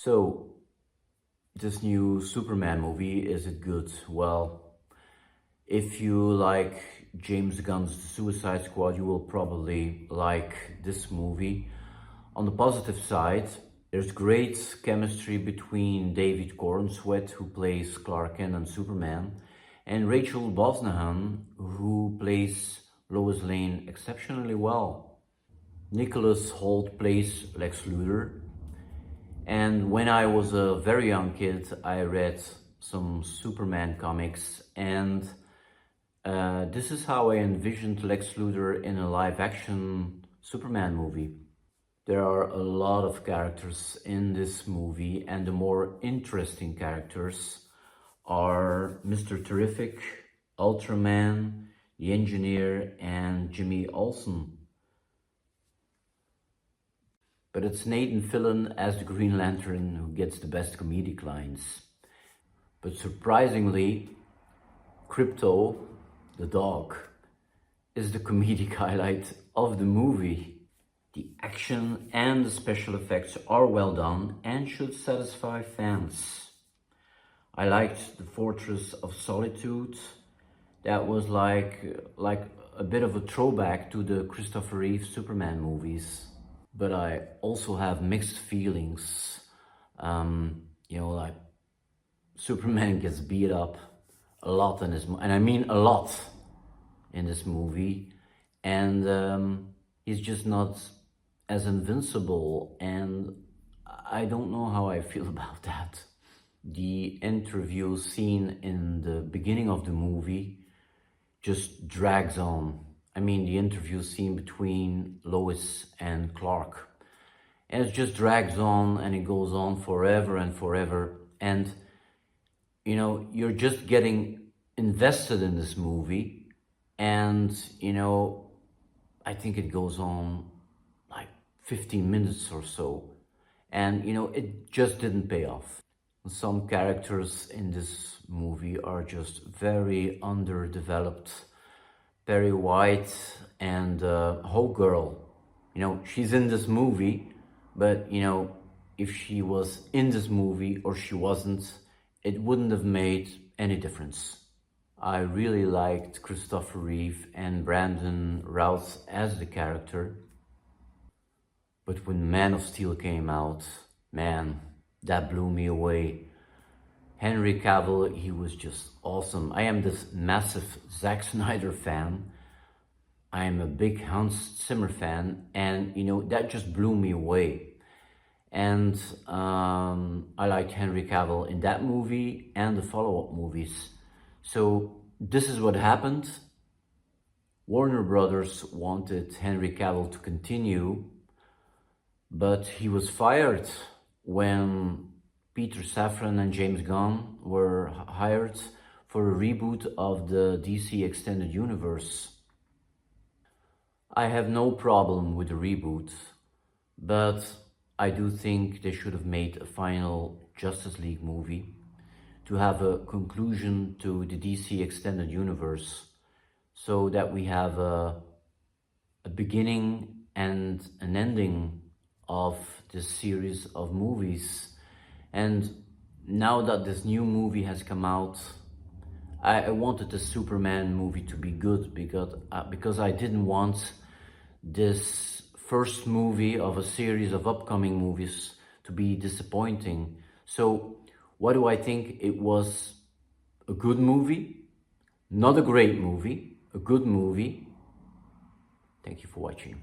So, this new Superman movie, is it good? Well, if you like James Gunn's The Suicide Squad, you will probably like this movie. On the positive side, there's great chemistry between David Corenswet, who plays Clark Kent and Superman, and Rachel Brosnahan, who plays Lois Lane exceptionally well. Nicholas Hoult plays Lex Luthor. And when I was a very young kid, I read some Superman comics, and this is how I envisioned Lex Luthor in a live-action Superman movie. There are a lot of characters in this movie, and the more interesting characters are Mr. Terrific, Ultraman, the Engineer, and Jimmy Olsen. But it's Nathan Fillion as the Green Lantern who gets the best comedic lines. But surprisingly, Crypto, the dog, is the comedic highlight of the movie. The action and the special effects are well done and should satisfy fans. I liked the Fortress of Solitude. That was like a bit of a throwback to the Christopher Reeve Superman movies. But I also have mixed feelings. Like Superman gets beat up a lot in this, and I mean a lot in this movie, and he's just not as invincible, and I don't know how I feel about that. The interview scene in the beginning of the movie just drags on. I mean, the interview scene between Lois and Clark. And it just drags on and it goes on forever and forever. And, you're just getting invested in this movie. And, I think it goes on like 15 minutes or so. And, it just didn't pay off. Some characters in this movie are just very underdeveloped. Perry White and Hawk Girl, she's in this movie, but if she was in this movie or she wasn't, it wouldn't have made any difference. I really liked Christopher Reeve and Brandon Routh as the character, but when Man of Steel came out, man, that blew me away. Henry Cavill, he was just awesome. I am this massive Zack Snyder fan. I am a big Hans Zimmer fan, and that just blew me away. And I liked Henry Cavill in that movie and the follow-up movies. So this is what happened. Warner Brothers wanted Henry Cavill to continue, but he was fired when Peter Safran and James Gunn were hired for a reboot of the DC Extended Universe. I have no problem with the reboot, but I do think they should have made a final Justice League movie to have a conclusion to the DC Extended Universe, so that we have a beginning and an ending of this series of movies. And now that this new movie has come out, I wanted the Superman movie to be good because I didn't want this first movie of a series of upcoming movies to be disappointing. So what do I think? It was a good movie, not a great movie, a good movie. Thank you for watching.